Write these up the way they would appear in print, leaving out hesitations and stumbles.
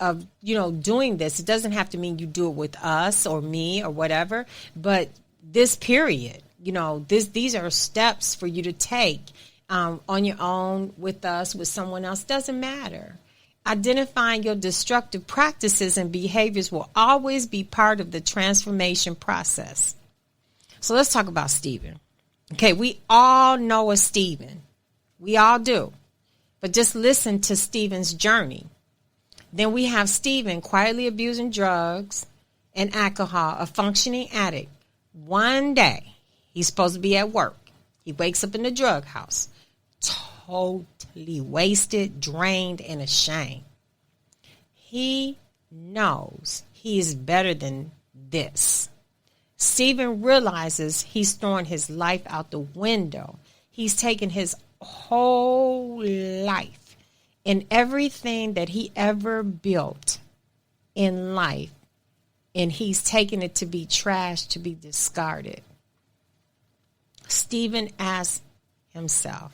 doing this. It doesn't have to mean you do it with us or me or whatever, but this period, these are steps for you to take on your own, with us, with someone else, doesn't matter. Identifying your destructive practices and behaviors will always be part of the transformation process. So let's talk about Stephen. Okay, we all know a Stephen. We all do. But just listen to Stephen's journey. Then we have Stephen quietly abusing drugs and alcohol, a functioning addict. One day, he's supposed to be at work. He wakes up in the drug house, totally wasted, drained, and ashamed. He knows he is better than this. Stephen realizes he's throwing his life out the window. He's taken his whole life and everything that he ever built in life, and he's taken it to be trashed, to be discarded. Stephen asked himself,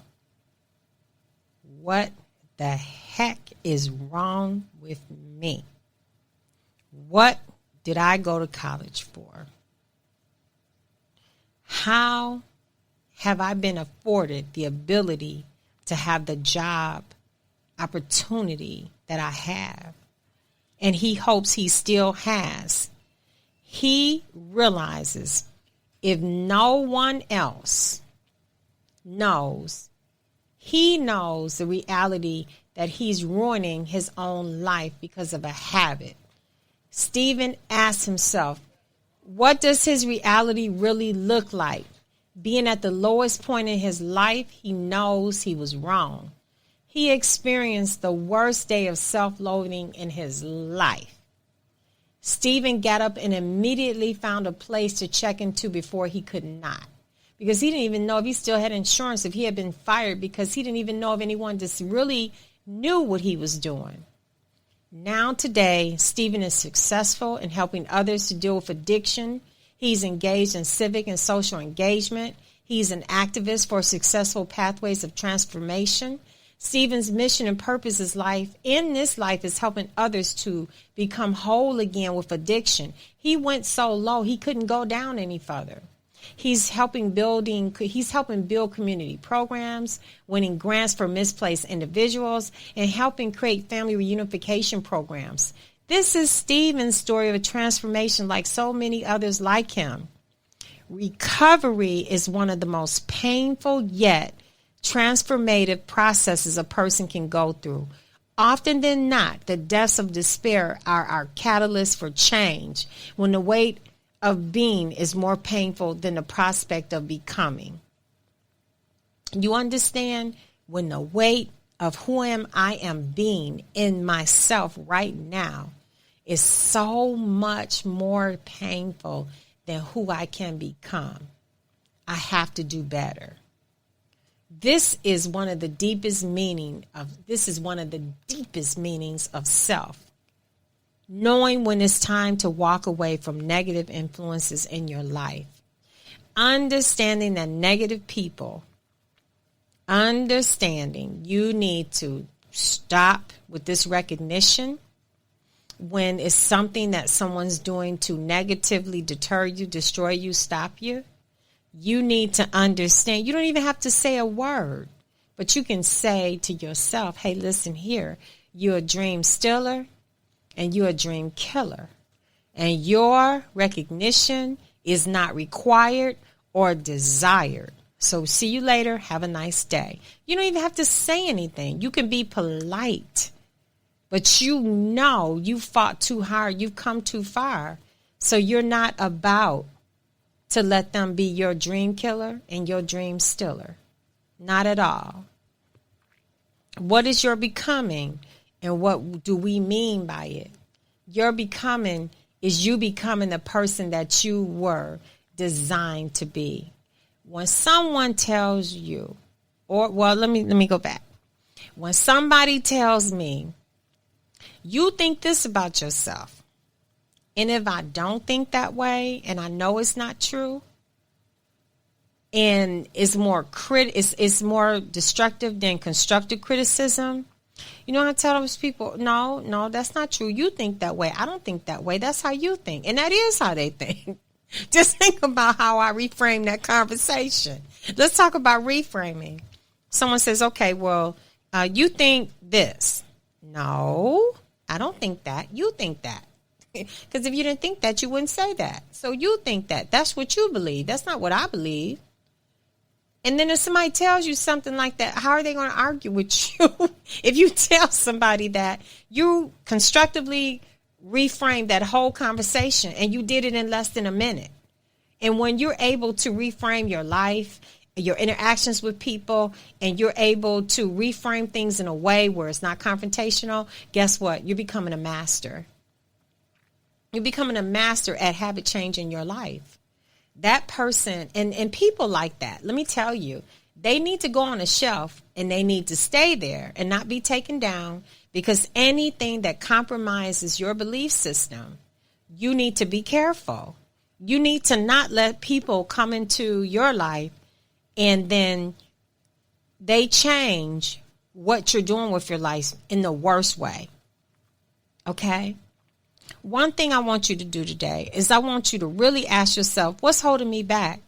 what the heck is wrong with me? What did I go to college for? How have I been afforded the ability to have the job opportunity that I have? And he hopes he still has. He realizes if no one else knows, he knows the reality that he's ruining his own life because of a habit. Stephen asks himself, what does his reality really look like? Being at the lowest point in his life, he knows he was wrong. He experienced the worst day of self-loathing in his life. Stephen got up and immediately found a place to check into before he could not. Because he didn't even know if he still had insurance, if he had been fired, because he didn't even know if anyone just really knew what he was doing. Now today, Stephen is successful in helping others to deal with addiction. He's engaged in civic and social engagement. He's an activist for successful pathways of transformation. Stephen's mission and purpose in this life is helping others to become whole again with addiction. He went so low, he couldn't go down any further. He's helping build community programs, winning grants for misplaced individuals, and helping create family reunification programs. This is Stephen's story of a transformation like so many others like him. Recovery is one of the most painful yet transformative processes a person can go through. Often than not, the depths of despair are our catalyst for change, when the weight of being is more painful than the prospect of becoming. You understand? When the weight of who I am being in myself right now is so much more painful than who I can become, I have to do better. This is one of the deepest meanings of self. Knowing when it's time to walk away from negative influences in your life. Understanding that negative people, you need to stop with this recognition when it's something that someone's doing to negatively deter you, destroy you, stop you. You need to understand. You don't even have to say a word, but you can say to yourself, hey, listen here, you're a dream stealer. And you're a dream killer. And your recognition is not required or desired. So see you later. Have a nice day. You don't even have to say anything. You can be polite. But you know you fought too hard. You've come too far. So you're not about to let them be your dream killer and your dream stealer. Not at all. What is your becoming? And what do we mean by it? Your becoming is you becoming the person that you were designed to be. When someone tells you, let me go back. When somebody tells me, you think this about yourself, and if I don't think that way, and I know it's not true, and it's more destructive than constructive criticism, You know, I tell those people, no, that's not true. You think that way. I don't think that way. That's how you think. And that is how they think. Just think about how I reframe that conversation. Let's talk about reframing. Someone says, okay, well, you think this. No, I don't think that. You think that. Because if you didn't think that, you wouldn't say that. So you think that. That's what you believe. That's not what I believe. And then if somebody tells you something like that, how are they going to argue with you? If you tell somebody that, you constructively reframe that whole conversation, and you did it in less than a minute. And when you're able to reframe your life, your interactions with people, and you're able to reframe things in a way where it's not confrontational, guess what? You're becoming a master. You're becoming a master at habit change in your life. That person, and people like that, let me tell you, they need to go on a shelf and they need to stay there and not be taken down, because anything that compromises your belief system, you need to be careful. You need to not let people come into your life and then they change what you're doing with your life in the worst way. Okay? One thing I want you to do today is I want you to really ask yourself, what's holding me back?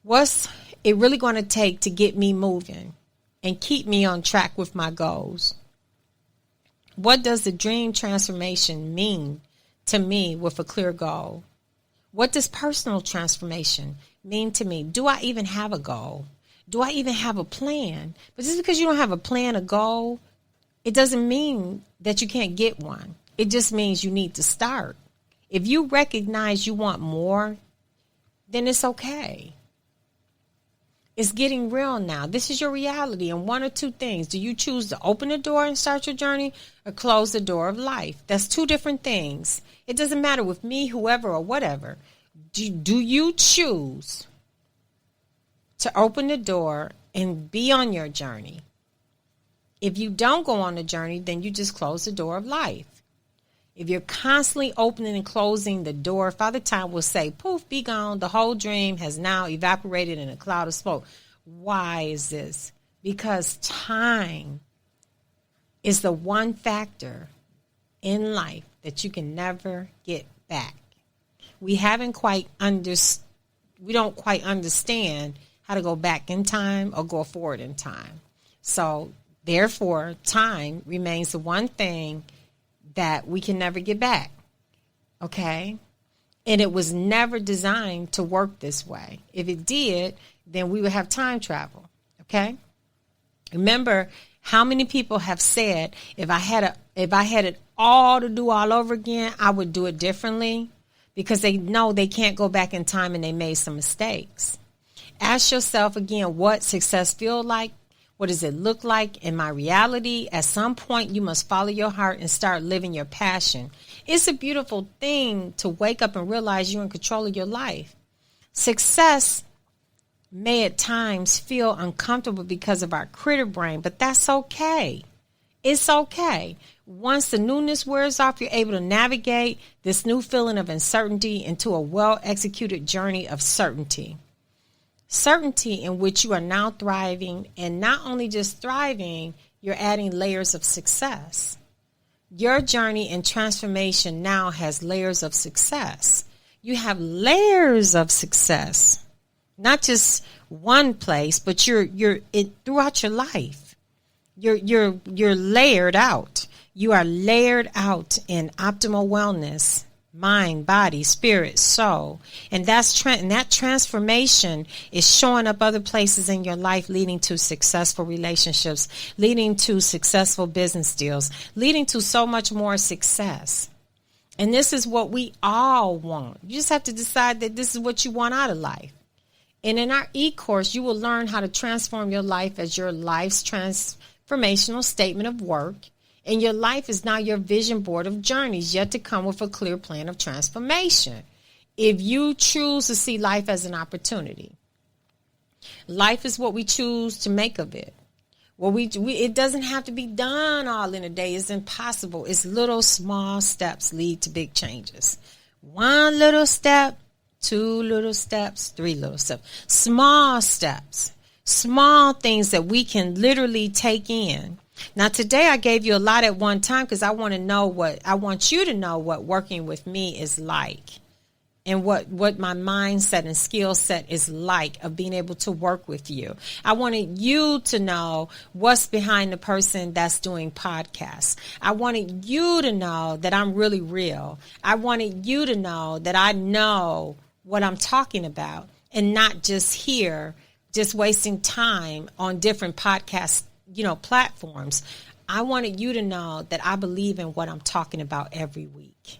What's it really going to take to get me moving and keep me on track with my goals? What does the dream transformation mean to me with a clear goal? What does personal transformation mean to me? Do I even have a goal? Do I even have a plan? But just because you don't have a plan, a goal, it doesn't mean that you can't get one. It just means you need to start. If you recognize you want more, then it's okay. It's getting real now. This is your reality. And one or two things. Do you choose to open the door and start your journey, or close the door of life? That's two different things. It doesn't matter with me, whoever, or whatever. Do you choose to open the door and be on your journey? If you don't go on the journey, then you just close the door of life. If you're constantly opening and closing the door, Father Time will say, poof, be gone. The whole dream has now evaporated in a cloud of smoke. Why is this? Because time is the one factor in life that you can never get back. We don't quite understand how to go back in time or go forward in time. So therefore, time remains the one thing that we can never get back. Okay? And it was never designed to work this way. If it did, then we would have time travel. Okay? Remember how many people have said, if I had it all to do all over again, I would do it differently, because they know they can't go back in time and they made some mistakes. Ask yourself again, what success feel like? What does it look like in my reality? At some point, you must follow your heart and start living your passion. It's a beautiful thing to wake up and realize you're in control of your life. Success may at times feel uncomfortable because of our critter brain, but that's okay. It's okay. Once the newness wears off, you're able to navigate this new feeling of uncertainty into a well-executed journey of certainty. Certainty in which you are now thriving, and not only just thriving, you're adding layers of success. Your journey and transformation now has layers of success. You have layers of success, not just one place, but you're throughout your life. You're layered out. You are layered out in optimal wellness. Mind, body, spirit, soul. And that transformation is showing up other places in your life, leading to successful relationships, leading to successful business deals, leading to so much more success. And this is what we all want. You just have to decide that this is what you want out of life. And in our e-course, you will learn how to transform your life as your life's transformational statement of work. And your life is now your vision board of journeys yet to come with a clear plan of transformation. If you choose to see life as an opportunity, life is what we choose to make of it. Well, it doesn't have to be done all in a day. It's impossible. It's little small steps lead to big changes. One little step, two little steps, three little steps. Small steps, small things that we can literally take in. Now, today I gave you a lot at one time because I want you to know what working with me is like, and what my mindset and skill set is like of being able to work with you. I wanted you to know what's behind the person that's doing podcasts. I wanted you to know that I'm really real. I wanted you to know that I know what I'm talking about, and not just here, just wasting time on different podcast, platforms. I wanted you to know that I believe in what I'm talking about every week.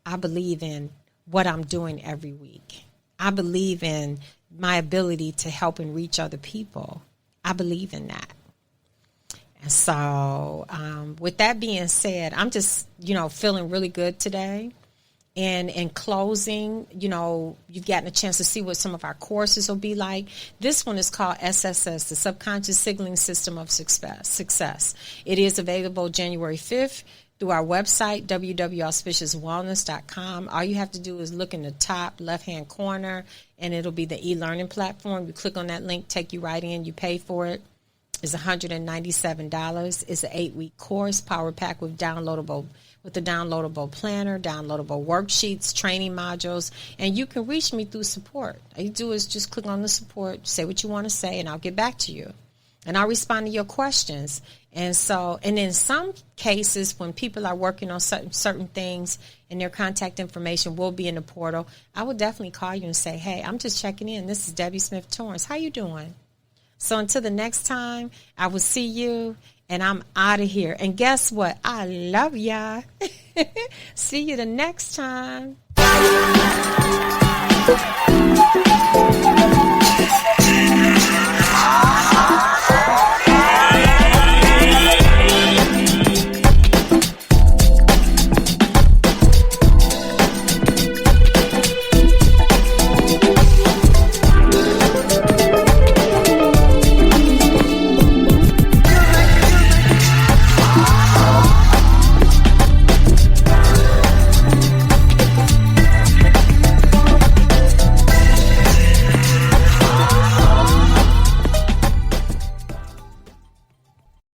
I believe in what I'm doing every week. I believe in my ability to help and reach other people. I believe in that. And so with that being said, I'm just, feeling really good today. And in closing, you've gotten a chance to see what some of our courses will be like. This one is called SSS, the Subconscious Signaling System of Success. It is available January 5th through our website, www.auspiciouswellness.com. All you have to do is look in the top left-hand corner, and it'll be the e-learning platform. You click on that link, take you right in. You pay for it. It's $197. It's an 8-week course, power pack with the downloadable planner, downloadable worksheets, training modules, and you can reach me through support. All you do is just click on the support, say what you want to say, and I'll get back to you. And I'll respond to your questions. And in some cases, when people are working on certain things and their contact information will be in the portal, I will definitely call you and say, hey, I'm just checking in. This is Debbie Smith Torrence. How you doing? So until the next time, I will see you, and I'm out of here. And guess what? I love y'all. See you the next time.